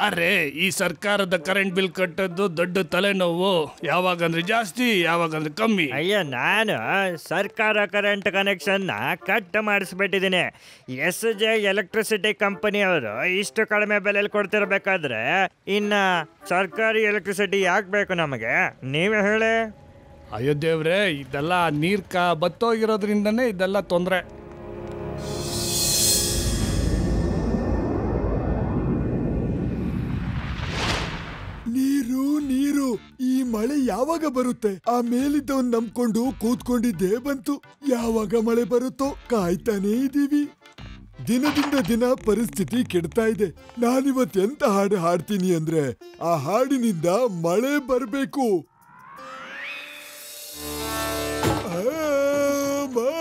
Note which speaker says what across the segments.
Speaker 1: ಯಾರೇ ಈ ಸರ್ಕಾರದ ಕರೆಂಟ್ ಬಿಲ್ ಕಟ್ಟದ್ದು ದೊಡ್ಡ ತಲೆನೋವು. ಯಾವಾಗಂದ್ರೆ ಜಾಸ್ತಿ, ಯಾವಾಗಂದ್ರೆ ಕಮ್ಮಿ.
Speaker 2: ಅಯ್ಯೋ, ನಾನು ಸರ್ಕಾರ ಕರೆಂಟ್ ಕನೆಕ್ಷನ್ ಕಟ್ ಮಾಡಿಸ್ಬಿಟ್ಟಿದ್ದೀನಿ. SJ ಎಲೆಕ್ಟ್ರಿಸಿಟಿ ಕಂಪನಿಯವರು ಇಷ್ಟು ಕಡಿಮೆ ಬೆಲೆಯಲ್ಲಿ ಕೊಡ್ತಿರ್ಬೇಕಾದ್ರೆ ಇನ್ನ ಸರ್ಕಾರಿ ಎಲೆಕ್ಟ್ರಿಸಿಟಿ ಯಾಕೆ ಬೇಕು ನಮಗೆ? ನೀವೇ ಹೇಳಿ.
Speaker 1: ಅಯ್ಯೋ ದೇವ್ರೆ, ಇದೆಲ್ಲ ನೀರ್ ಬತ್ತೋಗಿರೋದ್ರಿಂದನೇ ಇದೆಲ್ಲ ತೊಂದರೆ.
Speaker 3: ನೀರು ನೀರು, ಈ ಮಳೆ ಯಾವಾಗ ಬರುತ್ತೆ? ಆ ಮೇಲಿದ್ದವನ್ ನಂಬ್ಕೊಂಡು ಕೂತ್ಕೊಂಡಿದ್ದೇ ಬಂತು. ಯಾವಾಗ ಮಳೆ ಬರುತ್ತೋ ಕಾಯ್ತಾನೇ ಇದೀವಿ. ದಿನದಿಂದ ದಿನ ಪರಿಸ್ಥಿತಿ ಕೆಡ್ತಾ ಇದೆ. ನಾನಿವತ್ತೆಂತ ಹಾಡು ಹಾಡ್ತೀನಿ ಅಂದ್ರೆ ಆ ಹಾಡಿನಿಂದ ಮಳೆ ಬರ್ಬೇಕು. ಮಳೆ ಬೇಗ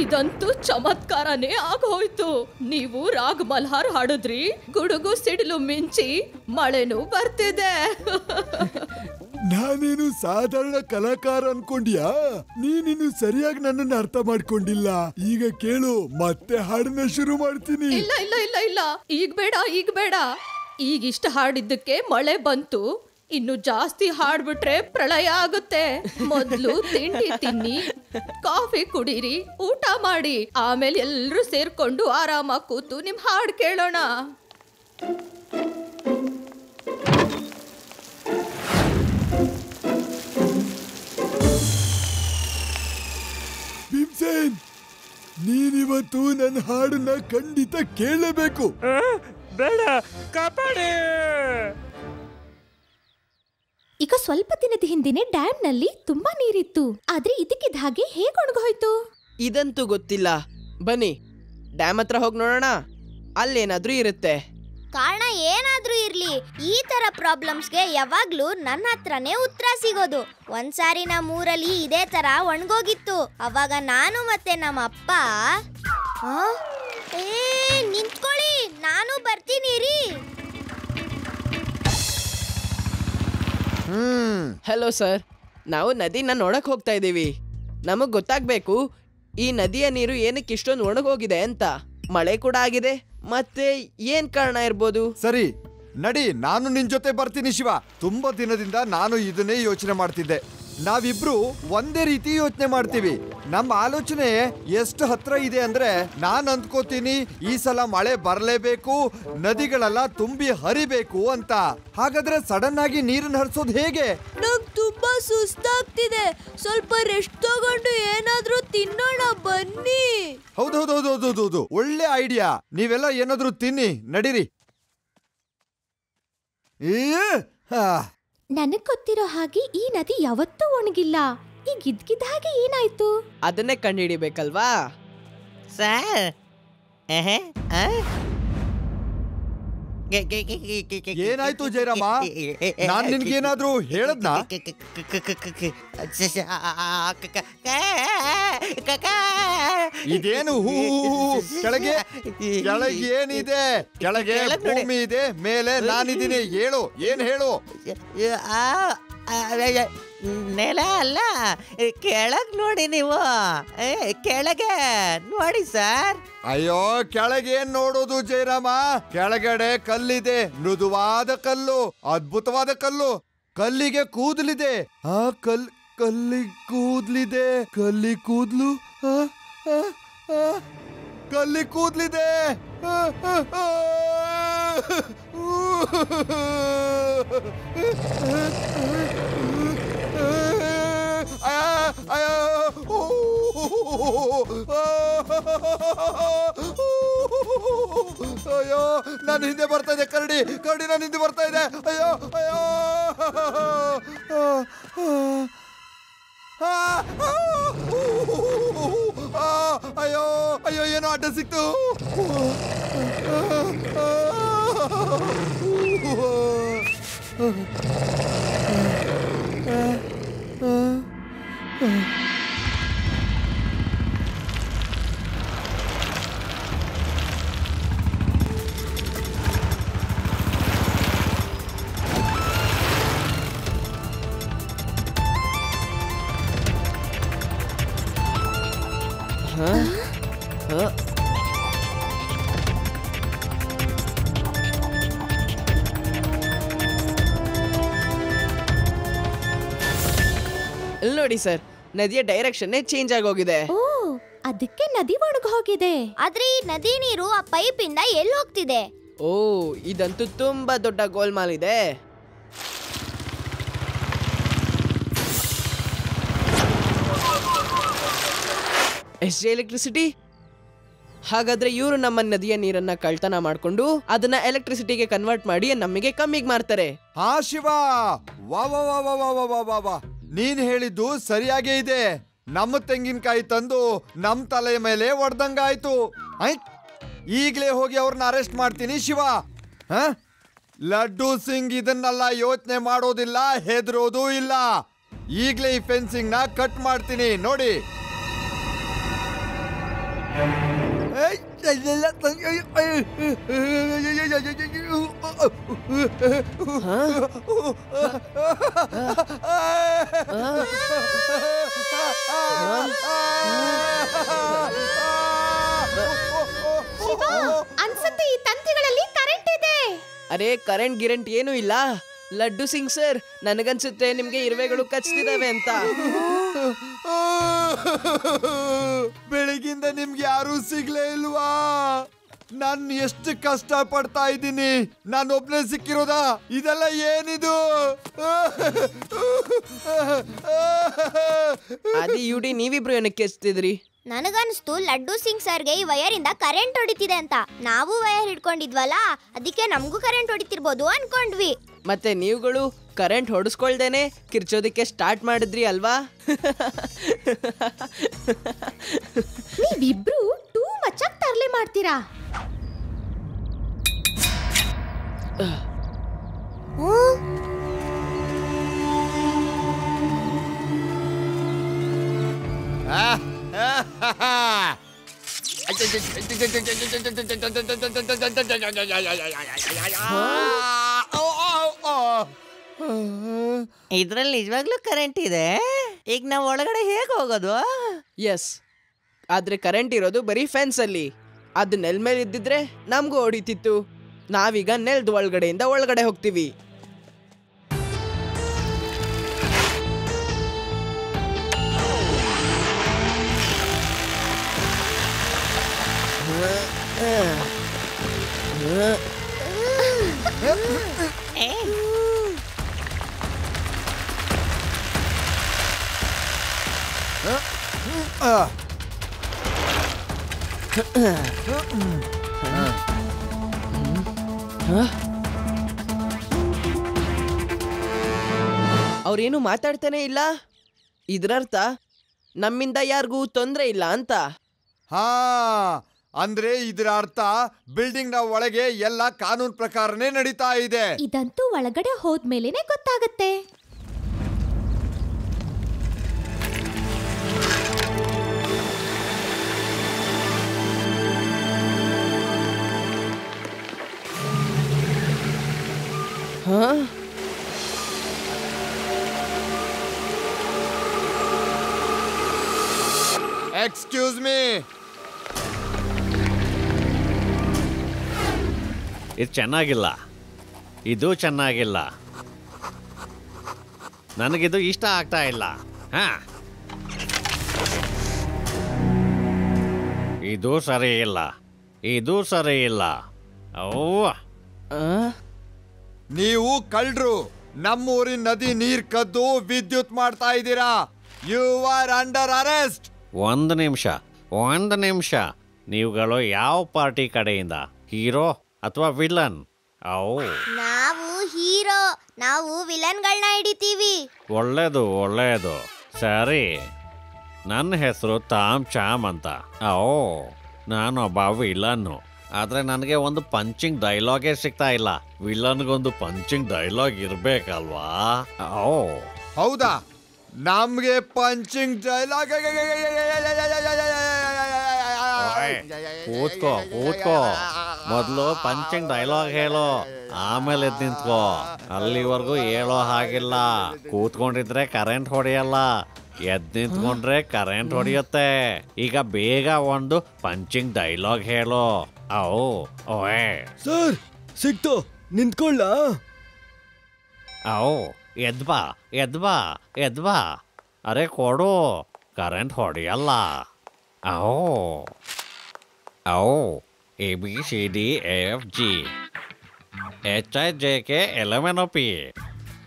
Speaker 4: ಇದಂತೂ ಚಮತ್ಕಾರನೇ ಆಗೋಯ್ತು. ನೀವು ರಾಗ್ ಮಲ್ಹಾರ್ ಹಾಡಿದ್ರಿ, ಗುಡುಗು ಸಿಡಿಲು ಮಿಂಚಿ ಮಳೆನೂ ಬರ್ತಿದೆ.
Speaker 3: ನಾನೇನು ಸಾಧಾರಣ ಕಲಾಕಾರ ಅನ್ಕೊಂಡ್ಯಾ? ನೀನಿನ್ನು ಸರಿಯಾಗಿ ನನ್ನನ್ನು ಅರ್ಥ ಮಾಡ್ಕೊಂಡಿಲ್ಲ. ಈಗ ಕೇಳು, ಮತ್ತೆ ಹಾಡನ್ನ ಶುರು ಮಾಡ್ತೀನಿ.
Speaker 4: ಇಲ್ಲ ಇಲ್ಲ ಇಲ್ಲ ಇಲ್ಲ, ಈಗ ಬೇಡ. ಈಗ ಇಷ್ಟ ಹಾಡಿದ್ದಕ್ಕೆ ಮಳೆ ಬಂತು. ಇನ್ನು ಜಾಸ್ತಿ ಹಾಡ್ಬಿಟ್ರೆ ಪ್ರಳಯ ಆಗುತ್ತೆ. ಮೊದ್ಲು ತಿಂಡಿ ತಿನ್ನಿ, ಕಾಫಿ ಕುಡೀರಿ, ಊಟ ಮಾಡಿ, ಆಮೇಲೆ ಎಲ್ಲರೂ ಸೇರ್ಕೊಂಡು ಆರಾಮಾಗಿ ಕೂತು ನಿಮ್ ಹಾಡು ಕೇಳೋಣ.
Speaker 3: ಭೀಮ್ಸೇನ್, ನೀನಿವತ್ತು ನನ್ನ ಹಾಡನ್ನ ಖಂಡಿತ ಕೇಳಬೇಕು.
Speaker 2: ಬೇಡ, ಕಾಪಾಡಿ.
Speaker 5: ಈಗ ಸ್ವಲ್ಪ ದಿನದ ಹಿಂದಿನ ಡ್ಯಾಮ್ನಲ್ಲಿ ತುಂಬಾ ನೀರಿತ್ತು. ಆದ್ರೆ ಇದಕ್ಕಿದ್ದ ಹಾಗೆ ಹೇಗೆ ಒಣಗೋಯ್ತು?
Speaker 6: ಇದಂತೂ ಗೊತ್ತಿಲ್ಲ. ಬನ್ನಿ ಡ್ಯಾಮ್ ಹತ್ರ ಹೋಗಿ ನೋಡೋಣ, ಅಲ್ಲೇನಾದ್ರೂ ಇರುತ್ತೆ.
Speaker 7: ಕಾರಣ ಏನಾದ್ರೂ ಇರ್ಲಿ, ಈ ತರ ಪ್ರಾಬ್ಲಮ್ಸ್ಗೆ ಯಾವಾಗ್ಲೂ ನನ್ನ ಹತ್ರನೇ ಉತ್ತರ ಸಿಗೋದು. ಒಂದ್ಸಾರಿ ನಮ್ಮೂರಲ್ಲಿ ಇದೇ ತರ ಒಣಗೋಗಿತ್ತು. ಅವಾಗ ನಾನು ಮತ್ತೆ ನಮ್ಮ ಅಪ್ಪ ನಿಂತ್ಕೊಳ್ಳಿ, ನಾನು ಬರ್ತೀನಿ ರೀ.
Speaker 6: ಹಲೋ ಸರ್, ನಾವು ನದಿನ ನೋಡಕ್ ಹೋಗ್ತಾ ಇದ್ದೀವಿ. ನಮಗ್ ಗೊತ್ತಾಗ್ಬೇಕು ಈ ನದಿಯ ನೀರು ಏನಕ್ಕೆ ಇಷ್ಟೊಂದು ಒಣಗೋಗಿದೆ ಅಂತ. ಮಳೆ ಕೂಡ ಆಗಿದೆ, ಮತ್ತೆ ಏನ್ ಕಾರಣ ಇರ್ಬೋದು?
Speaker 8: ಸರಿ ನಡಿ, ನಾನು ನಿನ್ ಜೊತೆ ಬರ್ತೀನಿ ಶಿವ. ತುಂಬಾ ದಿನದಿಂದ ನಾನು ಇದನ್ನೇ ಯೋಚನೆ ಮಾಡ್ತಿದ್ದೆ. ನಾವಿಬ್ರು ಒಂದೇ ರೀತಿ ಯೋಚನೆ ಮಾಡ್ತೀವಿ. ನಮ್ಮ ಆಲೋಚನೆ ಎಷ್ಟು ಹತ್ರ ಇದೆ ಅಂದ್ರೆ, ನಾನು ಅಂದ್ಕೋತೀನಿ ಈ ಸಲ ಮಳೆ ಬರಲೇಬೇಕು, ನದಿಗಳೆಲ್ಲ ತುಂಬಿ ಹರಿಬೇಕು ಅಂತ. ಹಾಗಾದ್ರೆ ಸಡನ್ ಆಗಿ ನೀರನ್ನು ಹರಿಸೋದು ಹೇಗೆ?
Speaker 7: ನಂಗ್ ತುಂಬಾ ಸುಸ್ತಾಗ್ತಿದೆ, ಸ್ವಲ್ಪ ರೆಸ್ಟ್ ತಗೊಂಡು ಏನಾದ್ರೂ ತಿನ್ನೋಣ ಬನ್ನಿ.
Speaker 8: ಹೌದೌದೌದೌದೌದು, ಒಳ್ಳೆ ಐಡಿಯಾ. ನೀವೆಲ್ಲ ಏನಾದ್ರೂ ತಿನ್ನಿ, ನಡೀರಿ.
Speaker 5: ನನಗ್ ಗೊತ್ತಿರೋ ಹಾಗೆ ಈ ನದಿ ಯಾವತ್ತೂ ಒಣಗಿಲ್ಲ. ಈಗ ಇದ್ಕಿದ್ದ ಹಾಗೆ ಏನಾಯ್ತು?
Speaker 6: ಅದನ್ನೇ ಕಂಡುಹಿಡಿಬೇಕಲ್ವಾ
Speaker 2: ಸರ್?
Speaker 8: ಏನಾಯ್ತು ಜಯರಾಮ? ನಾನ್ ನಿನ್ಗೇನಾದ್ರೂ ಹೇಳದ್ನಾ? ಇದೇನು ಹೂ? ಕೆಳಗೆ ಏನಿದೆ? ಕೆಳಗೆ ಭೂಮಿ ಇದೆ, ಮೇಲೆ ನಾನಿದ್ದೀನಿ. ಹೇಳು, ಏನ್ ಹೇಳು?
Speaker 9: ನೆಲ ಅಲ್ಲ, ಕೆಳಗ್ ನೋಡಿ ನೀವು. ಕೆಳಗೆ ನೋಡಿ ಸರ್.
Speaker 8: ಅಯ್ಯೋ, ಕೆಳಗೇನ್ ನೋಡೋದು ಜಯರಾಮ? ಕೆಳಗಡೆ ಕಲ್ಲಿದೆ, ಮೃದುವಾದ ಕಲ್ಲು, ಅದ್ಭುತವಾದ ಕಲ್ಲು. ಕಲ್ಲಿಗೆ ಕೂದಲಿದೆ. ಕಲ್ಲಿ ಕೂದ್ಲಿದೆ. ಕಲ್ಲಿ ಕೂದ್ಲಿದೆ. ಅಯ್ಯೋ, ನಾನು ಹಿಂದೆ ಬರ್ತಾ ಇದೆ. ಕರಡಿ ನಾನು ಹಿಂದೆ ಬರ್ತಾ ಇದೆ. ಅಯ್ಯೋ ಅಯ್ಯೋ ಅಯ್ಯೋ ಅಯ್ಯೋ, ಏನೋ ಅಡ್ಡ ಸಿಕ್ತು.
Speaker 6: ಇಲ್ಲಿ ನೋಡಿ ಸರ್, ನದಿಯ ಡೈರೆಕ್ಷನ್ ಚೇಂಜ್ ಆಗೋಗಿದೆ.
Speaker 5: ಓ ಅದಕ್ಕೆ ನದಿ ಒಣಗಿ ಹೋಗಿದೆ.
Speaker 7: ಆದ್ರೆ ಈ ನದಿ ನೀರು ಆ ಪೈಪ್ ಇಂದ ಎಲ್ಲಿ ಹೋಗ್ತಿದೆ?
Speaker 6: ಓ, ಇದಂತೂ ತುಂಬಾ ದೊಡ್ಡ ಗೋಲ್ಮಾಲ್ ಇದೆ. SJ electricity. ಹಾಗಾದ್ರೆ ಇವರು ನಮ್ಮ ನದಿಯ ನೀರನ್ನ ಕಳ್ತನ ಮಾಡ್ಕೊಂಡು ಅದನ್ನ ಎಲೆಕ್ಟ್ರಿಸಿಟಿಗೆ ಕನ್ವರ್ಟ್ ಮಾಡಿ ನಮಗೆ ಕಮ್ಮಿಗೆ ಮಾರ್ತಾರೆ.
Speaker 8: ಹಾ ಶಿವ, ವಾ ವಾ ವಾ ವಾ ವಾ ವಾ ವಾ ವಾ, ನೀನ್ ಹೇಳಿದ್ದು ಸರಿಯಾಗೇ ಇದೆ. ನಮ್ಮ ತೆಂಗಿನಕಾಯಿ ತಂದು ನಮ್ ತಲೆ ಮೇಲೆ ಹೊಡೆದಂಗಾಯ್ತು. ಈಗ್ಲೇ ಹೋಗಿ ಅವ್ರನ್ನ ಅರೆಸ್ಟ್ ಮಾಡ್ತೀನಿ ಶಿವ. ಲಡ್ಡು ಸಿಂಗ್ ಇದನ್ನೆಲ್ಲ ಯೋಚನೆ ಮಾಡೋದಿಲ್ಲ, ಹೆದರೋದು ಇಲ್ಲ. ಈಗ್ಲೇ ಈ ಫೆನ್ಸಿಂಗ್ ನ ಕಟ್ ಮಾಡ್ತೀನಿ ನೋಡಿ.
Speaker 5: ಅನ್ಸುತ್ತೆ ಈ ತಂತಿಗಳಲ್ಲಿ ಕರೆಂಟ್ ಇದೆ.
Speaker 6: ಅರೆ, ಕರೆಂಟ್ ಗಿರೆಂಟ್ ಏನೂ ಇಲ್ಲ. ಲಡ್ಡು ಸಿಂಗ್ ಸರ್, ನನಗನ್ಸುತ್ತೆ ನಿಮ್ಗೆ ಇರುವೆಗಳು ಕಚ್ತಿದಾವೆ ಅಂತ.
Speaker 8: ಬೆಳಗಿಂದ ನಿಮ್ಗೆ ಯಾರೂ ಸಿಗ್ಲೇ ಇಲ್ವಾ? ನಾನು ಎಷ್ಟು ಕಷ್ಟ ಪಡ್ತಾ ಇದ್ದೀನಿ, ನಾನು ಒಬ್ನೇ ಸಿಕ್ಕಿರೋದಾ? ಇದೆಲ್ಲ ಏನಿದು?
Speaker 6: ಅದೇ ಯುಡಿ, ನೀವಿಬ್ರು ಏನಕ್ಕೆ ಕೆಚ್ತಿದ್ರಿ?
Speaker 7: ನನಗನ್ಸ್ತು ಲಡ್ಡು ಸಿಂಗ್ ಸರ್ಗೆ ಈ ವಯರ್ ಇಂದ ಕರೆಂಟ್ ಹೊಡಿತಿದೆ ಅಂತ. ನಾವು ವಯರ್ ಹಿಡ್ಕೊಂಡಿದ್ವಲ್ಲ, ಅದಕ್ಕೆ ನಮಗೂ ಕರೆಂಟ್ ಹೊಡಿತಿರ್ಬೋದು ಅನ್ಕೊಂಡ್ವಿ.
Speaker 6: ಮತ್ತೆ ನೀವುಗಳು ಕರೆಂಟ್ ಹೊಡಿಸ್ಕೊಳ್ದೇನೆ ಕಿರ್ಚೋದಕ್ಕೆ ಸ್ಟಾರ್ಟ್ ಮಾಡಿದ್ರಿ ಅಲ್ವಾ?
Speaker 5: ನೀವಿಬ್ರು ಟೂ ಮಚ್ ಆಗಿ ತರ್ಲೆ ಮಾಡ್ತೀರಾ.
Speaker 9: ಇದ್ರಲ್ಲಿ ನಿಜವಾಗ್ಲೂ ಕರೆಂಟ್ ಇದೆ. ಈಗ ನಾವು ಒಳಗಡೆ ಹೇಗೆ ಹೋಗೋದು?
Speaker 6: ಎಸ್, ಆದ್ರೆ ಕರೆಂಟ್ ಇರೋದು ಬರೀ ಫೆನ್ಸ್ ಅಲ್ಲಿ. ಅದು ನೆಲ್ ಮೇಲೆ ಇದ್ದಿದ್ರೆ ನಮಗೂ ಹೊಡಿತಿತ್ತು. ನಾವೀಗ ನೆಲ್ದ ಒಳಗಡೆಯಿಂದ ಒಳಗಡೆ ಹೋಗ್ತೀವಿ. ಅವ್ರೇನು ಮಾತಾಡ್ತಾನೆ ಇಲ್ಲ. ಇದರರ್ಥ ನಮ್ಮಿಂದ ಯಾರಿಗೂ ತೊಂದರೆ ಇಲ್ಲ ಅಂತ.
Speaker 8: ಹಾ, ಅಂದ್ರೆ ಇದರ ಅರ್ಥ ಬಿಲ್ಡಿಂಗ್ ನ ಒಳಗೆ ಎಲ್ಲ ಕಾನೂನು ಪ್ರಕಾರನೇ ನಡೀತಾ ಇದೆ.
Speaker 5: ಇದಂತೂ ಒಳಗಡೆ ಹೋದ್ಮೇಲೆನೆ ಗೊತ್ತಾಗತ್ತೆ.
Speaker 8: Excuse me.
Speaker 10: ಇದು ಚೆನ್ನಾಗಿಲ್ಲ, ಇದು ಚೆನ್ನಾಗಿಲ್ಲ, ನನಗಿದು ಇಷ್ಟ ಆಗ್ತಾ ಇಲ್ಲ. ಇದು ಸರಿ ಇಲ್ಲ, ಇದು ಸರಿ ಇಲ್ಲ. ಅವ್ವ,
Speaker 8: ನೀವು ಕಳ್ರು, ನಮ್ಮೂರಿನ ನದಿ ನೀರ್ ಕದ್ದು ವಿದ್ಯುತ್ ಮಾಡ್ತಾ ಇದ್ದೀರಾ. You are under arrest.
Speaker 10: ಒಂದು ನಿಮಿಷ, ನೀವುಗಳು ಯಾವ ಪಾರ್ಟಿ ಕಡೆಯಿಂದ, ಹೀರೋ ಅಥವಾ ವಿಲನ್?
Speaker 7: ನಾವು ಹೀರೋ, ನಾವು ವಿಲನ್ಗಳನ್ನ ಹಿಡಿತೀವಿ.
Speaker 10: ಒಳ್ಳೇದು. ಸರಿ, ನನ್ನ ಹೆಸರು ತಾಮ್ ಚಾಮ್ ಅಂತ. ನಾನೊಬ್ಬ ವಿಲನ್ನು. ಆದರೆ ನನಗೆ ಒಂದು ಪಂಚಿಂಗ್ ಡೈಲಾಗೇ ಸಿಗ್ತಾ ಇಲ್ಲ. ವಿಲನ್ಗೊಂದು ಪಂಚಿಂಗ್ ಡೈಲಾಗ್ ಇರಬೇಕಲ್ವಾ?
Speaker 8: ಹೌದಾ? ನಮ್ಗೆ ಪಂಚಿಂಗ್ ಡೈಲಾಗ್.
Speaker 10: ಕೂತ್ಕೋ. ಮೊದಲು ಪಂಚಿಂಗ್ ಡೈಲಾಗ್ ಹೇಳೋ, ಆಮೇಲೆ ಎದ್ದು ನಿಂತ್ಕೋ. ಅಲ್ಲಿವರೆಗೂ ಹೇಳೋ ಹಾಗಿಲ್ಲ. ಕೂತ್ಕೊಂಡಿದ್ರೆ ಕರೆಂಟ್ ಹೊಡೆಯಲ್ಲ. ಎದ್ದು ನಿಂತ್ಕೊಂಡ್ರೆ ಕರೆಂಟ್ ಹೊಡೆಯುತ್ತೆ. ಈಗ ಬೇಗ ಒಂದು ಪಂಚಿಂಗ್ ಡೈಲಾಗ್ ಹೇಳು. ಓಯ್
Speaker 3: ಸರ್ ಸಿಕ್ತು, ನಿಂತ್ಕೊಳ್ಳ.
Speaker 10: ಎದ್ಬಾ ಎದ್ಬಾ ಎದ್ಬಾ. ಅರೆ ಕೊಡು, ಕರೆಂಟ್ ಹೊಡೆಯಲ್ಲ. ABCD EFG HIJK LMNOP.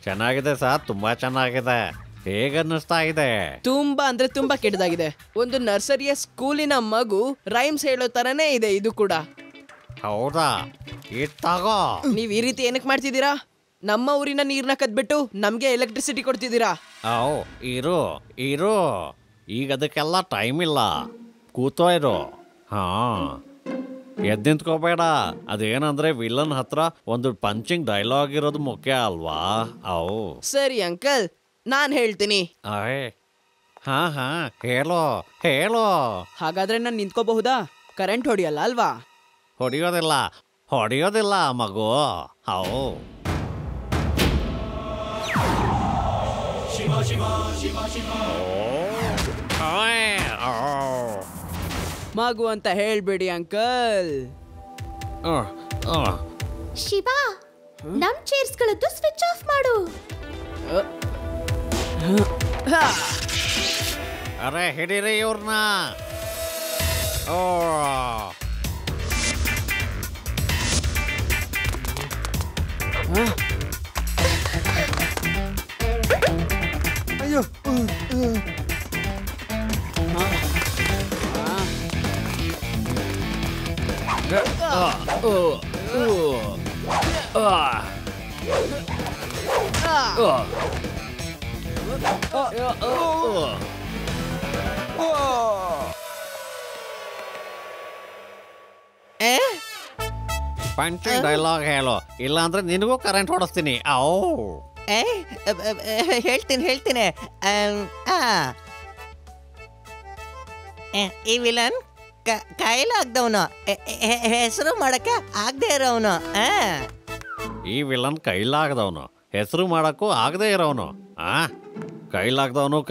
Speaker 10: ಚೆನ್ನಾಗಿದೆ ಸರ್, ತುಂಬಾ ಚೆನ್ನಾಗಿದೆ. ಹೇಗನ್ನಿಸ್ತಾ ಇದೆ?
Speaker 6: ತುಂಬಾ ಅಂದ್ರೆ ತುಂಬಾ ಕೆಟ್ಟದಾಗಿದೆ. ಒಂದು ನರ್ಸರಿಯ ಸ್ಕೂಲಿನ ಮಗು ರೈಮ್ಸ್ ಹೇಳೋ ತರನೇ ಇದೆ ಇದು ಕೂಡ.
Speaker 10: ಹೌದಾ? ಇತ್ತಾಗೋ.
Speaker 6: ನೀವ್ ಈ ರೀತಿ ಏನಕ್ಕೆ ಮಾಡ್ತಿದ್ದೀರಾ? ನಮ್ಮ ಊರಿನ ನೀರ್ನ ಕದ್ಬಿಟ್ಟು ನಮ್ಗೆ ಎಲೆಕ್ಟ್ರಿಸಿಟಿ ಕೊಡ್ತಿದ್ದೀರಾ?
Speaker 10: ಇರು ಇರು, ಈಗ ಅದಕ್ಕೆಲ್ಲ ಟೈಮ್ ಇಲ್ಲ. ಕೂತೋ ಇರು. ಎದ್ದು ನಿಂತ್ಕೋಬೇಡ. ಅದೇನಂದ್ರೆ ವಿಲನ್ ಹತ್ರ ಒಂದು ಪಂಚಿಂಗ್ ಡೈಲಾಗ್ ಇರೋದು ಮುಖ್ಯ ಅಲ್ವಾ?
Speaker 6: ಸರಿ ಅಂಕಲ್, ನಾನ್ ಹೇಳ್ತೀನಿ.
Speaker 10: ಹೇಳೋ ಹೇಳೋ.
Speaker 6: ಹಾಗಾದ್ರೆ ನಾನು ನಿಂತ್ಕೋಬಹುದಾ? ಕರೆಂಟ್ ಹೊಡಿಯಲ್ಲ ಅಲ್ವಾ?
Speaker 10: ಹೊಡಿಯೋದಿಲ್ಲ ಮಗು.
Speaker 6: ಮಗು ಅಂತ ಹೇಳ್ಬೇಡಿ ಅಂಕಲ್.
Speaker 5: ಶಿವ, ನಮ್ ಚೇರ್ಸ್ಗಳದ್ದು ಸ್ವಿಚ್ ಆಫ್ ಮಾಡು.
Speaker 10: ಅರೆ ಹಿಡೀರಿ ಇವ್ರನ್ನ.
Speaker 8: ಅಯ್ಯೋ,
Speaker 10: ಪಂಚಿಂಗ್ ಡೈಲಾಗ್ ಹೇಳು, ಇಲ್ಲಾಂದ್ರೆ ನಿನಗೂ ಕರೆಂಟ್ ಹೊಡಿಸ್ತೀನಿ.
Speaker 9: ಹೇಳ್ತೀನಿ. ಈ ವಿಲನ್ ಕೈಲಾಗ್ದವನು, ಹೆಸರು ಮಾಡಕ್ಕೆ ಆಗದೆ ಇರೋವನು.
Speaker 10: ಈ ವಿಲನ್ ಕೈಲಾಗದವನು, ಹೆಸರು ಮಾಡಕ್ಕೂ ಆಗದೆ ಇರೋವನು.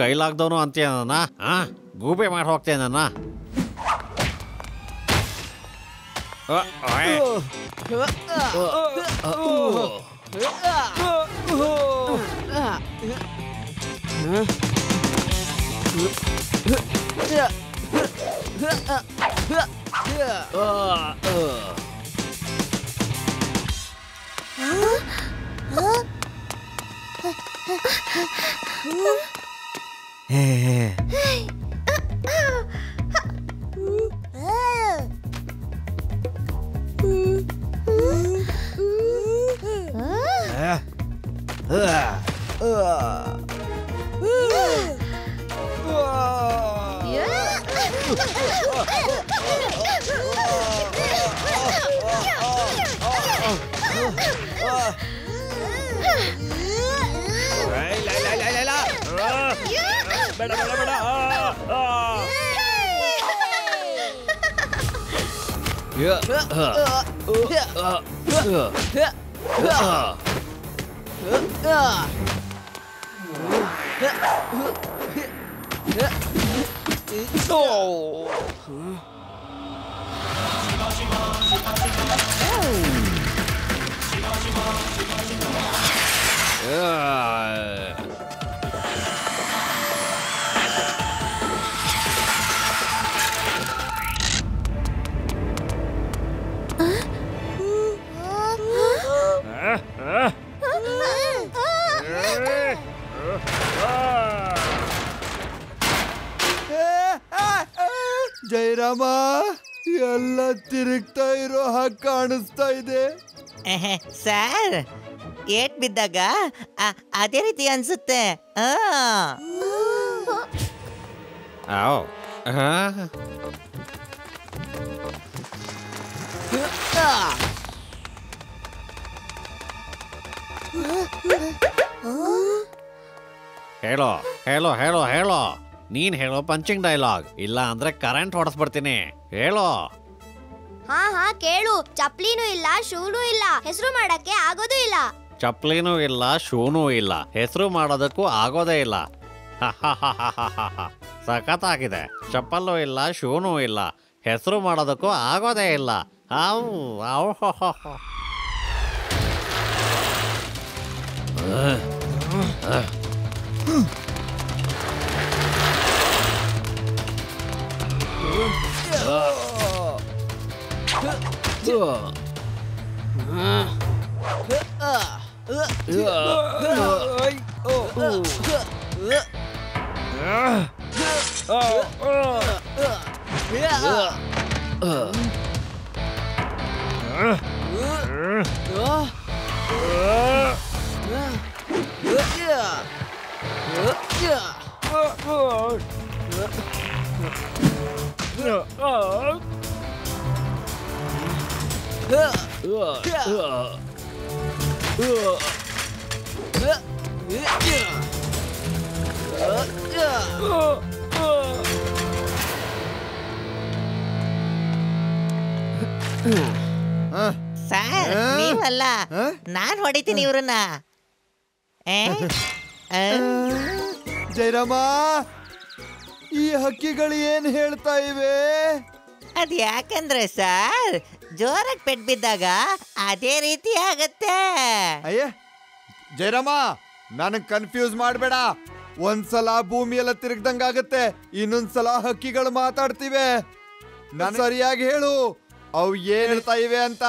Speaker 10: ಕೈಲಾಗ್ದವನು ಅಂತೀಯ ನನ್ನ? ಗೂಬೆ ಮಾಡಿ ಹೋಗ್ತೇನೆ ನನ್ನ.
Speaker 8: ಜಯರಾಮ, ಎಲ್ಲ ತಿರುಗ್ತಾ ಇರೋ ಹಾಗೆ ಕಾಣಿಸ್ತಾ ಇದೆ.
Speaker 9: ಸರ್, ಏಟ್ ಬಿದ್ದಾಗ ಅದೇ ರೀತಿ ಅನ್ಸುತ್ತೆ.
Speaker 10: ಹೇಳೋ ಹೇಳೋ ಹೇಳೋ ಹೇಳೋ. ನೀನ್ ಹೇಳೋ ಪಂಚಿಂಗ್ ಡೈಲಾಗ್, ಇಲ್ಲ ಅಂದ್ರೆ ಕರೆಂಟ್ ಹೊಡೆಸ್ಬಿಡ್ತೀನಿ. ಹೇಳೋ.
Speaker 7: ಹಾ ಕೇಳು. ಚಪ್ಲಿನೂ ಇಲ್ಲ, ಶೂನೂ ಇಲ್ಲ, ಹೆಸರು ಮಾಡಕ್ಕೆ ಆಗೋದು ಇಲ್ಲ.
Speaker 10: ಚಪ್ಲಿನೂ ಇಲ್ಲ, ಶೂನೂ ಇಲ್ಲ, ಹೆಸರು ಮಾಡೋದಕ್ಕೂ ಆಗೋದೇ ಇಲ್ಲ. ಸಖತ್ತಾಗಿದೆ. ಚಪ್ಪಲ್ಲೂ ಇಲ್ಲ, ಶೂನೂ ಇಲ್ಲ, ಹೆಸರು ಮಾಡೋದಕ್ಕೂ ಆಗೋದೇ ಇಲ್ಲ. ಅವು ಅವು
Speaker 9: ಸರ್ ನೀವಲ್ಲ, ನಾನ್ ಹೊಡಿತೀನಿ ಇವ್ರನ್ನ.
Speaker 8: ಜಯರಾಮ, ಈ ಹಕ್ಕಿಗಳು ಏನ್ ಹೇಳ್ತಾ ಇವೆ?
Speaker 9: ಅದ್ ಯಾಕಂದ್ರೆ ಸರ್, ಜೋರಾಗಿ ಪೆಟ್ ಬಿದ್ದಾಗ ಅದೇ ರೀತಿ ಆಗತ್ತೆ.
Speaker 8: ಅಯ್ಯ ಜಯರಾಮ, ನನಗ್ ಕನ್ಫ್ಯೂಸ್ ಮಾಡ್ಬೇಡ. ಒಂದ್ಸಲ ಭೂಮಿ ಎಲ್ಲ ತಿರುಗ್ದಂಗಾಗತ್ತೆ, ಇನ್ನೊಂದ್ಸಲ ಹಕ್ಕಿಗಳು ಮಾತಾಡ್ತಿವೆ. ನಾನು ಸರಿಯಾಗಿ ಹೇಳು, ಅವು ಏನ್ ಹೇಳ್ತಾ ಇವೆ ಅಂತ.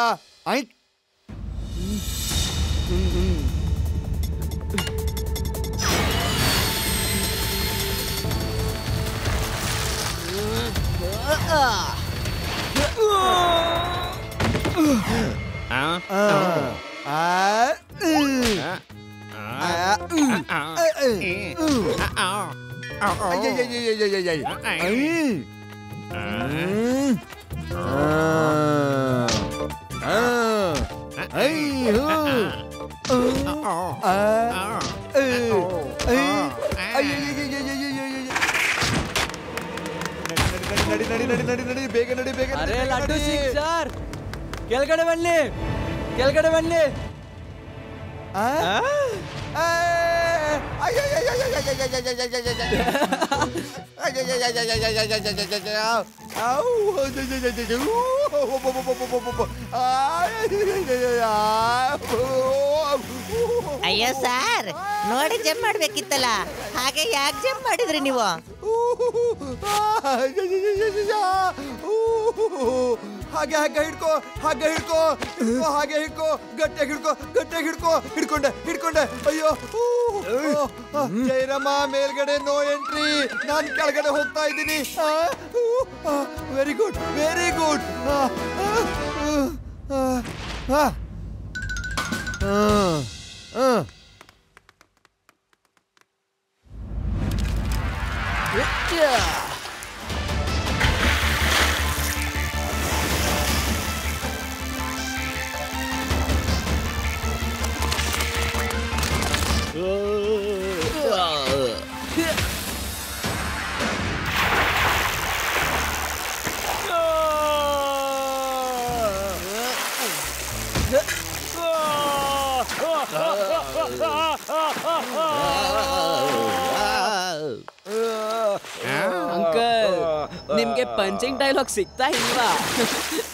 Speaker 8: ನಡಿ ನಡಿ ನಡಿ ನಡಿ ನಡಿ, ಬೇಗ ನಡಿ, ಬೇಗ.
Speaker 6: ಅರೆ ಲಡ್ಡು ಸಿಂಗ್ ಸರ್, ಕೆಳಗಡೆ ಬನ್ನಿ, ಕೆಳಗಡೆ ಬನ್ನಿ.
Speaker 9: ಅಯ್ಯೋ ಸರ್, ನೋಡಿ ಜಂಪ್ ಮಾಡ್ಬೇಕಿತ್ತಲ್ಲ, ಹಾಗೆ ಯಾಕೆ ಜಂಪ್ ಮಾಡಿದ್ರಿ ನೀವು?
Speaker 8: ಹಾಗೆ ಹಾಗೆ ಹಿಡ್ಕೋ, ಹಾಗೆ ಹಿಡ್ಕೋ, ಹಾಗೆ ಹಿಡ್ಕೋ, ಗಟ್ಟಿಯಾಗಿ ಹಿಡ್ಕೋ, ಗಟ್ಟಿಯಾಗಿ ಹಿಡ್ಕೋ. ಹಿಡ್ಕೊಂಡೆ ಹಿಡ್ಕೊಂಡೆ. ಅಯ್ಯೋ ಜಯರಾಮ, ಮೇಲ್ಗಡೆ ನೋ ಎಂಟ್ರಿ, ನಾನು ಕೆಳಗಡೆ ಹೋಗ್ತಾ ಇದ್ದೀನಿ. Very good, very good.
Speaker 6: Uncle, ನಿಮ್ಗೆ ಪಂಚಿಂಗ್ ಡೈಲಾಗ್ ಸಿಗ್ತಾ ಇಲ್ವಾ?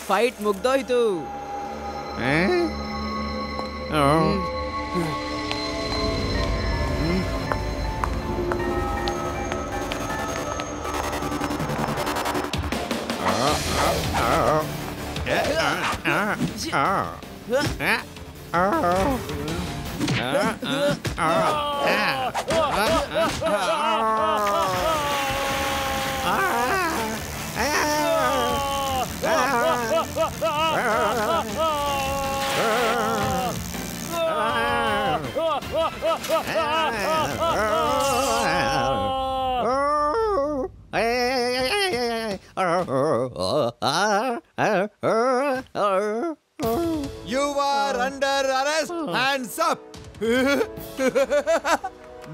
Speaker 6: Fight ಮುಗ್ದೋಯ್ತು. You are under arrest. Hands up.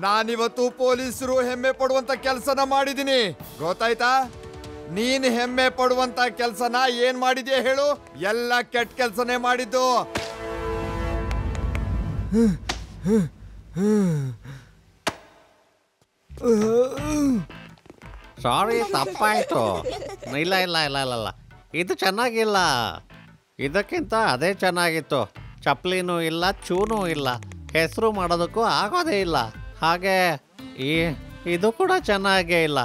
Speaker 6: ನಾನಿವತ್ತು ಪೊಲೀಸರು ಹೆಮ್ಮೆ ಪಡುವಂತ ಕೆಲಸನ ಮಾಡಿದ್ದೀನಿ, ಗೊತ್ತಾಯ್ತಾ? ನೀನ್ ಹೆಮ್ಮೆ ಪಡುವಂತ ಕೆಲಸನ ಏನ್ ಮಾಡಿದ್ಯಾ ಹೇಳು? ಎಲ್ಲ ಕೆಟ್ಟ ಕೆಲಸನೇ ಮಾಡಿದ್ದು.
Speaker 10: ಸಾರಿ, ತಪ್ಪಾಯ್ತು. ಇಲ್ಲ ಇಲ್ಲ ಇಲ್ಲ ಇಲ್ಲ ಇಲ್ಲ, ಇದು ಚೆನ್ನಾಗಿಲ್ಲ. ಇದಕ್ಕಿಂತ ಅದೇ ಚೆನ್ನಾಗಿತ್ತು. ಚಪ್ಲಿನೂ ಇಲ್ಲ, ಚೂನೂ ಇಲ್ಲ, ಹೆಸರು ಮಾಡೋದಕ್ಕೂ ಆಗೋದೇ ಇಲ್ಲ. ಹಾಗೆ ಇದು ಕೂಡ ಚೆನ್ನಾಗೇ ಇಲ್ಲ.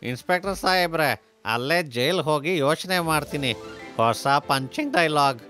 Speaker 10: ಇನ್ಸ್ಪೆಕ್ಟರ್ ಸಾಹೇಬ್ರೆ, ಅಲ್ಲೇ ಜೈಲ್ ಹೋಗಿ ಯೋಚನೆ ಮಾಡ್ತೀನಿ ಹೊಸ ಪಂಚಿಂಗ್ ಡೈಲಾಗ್.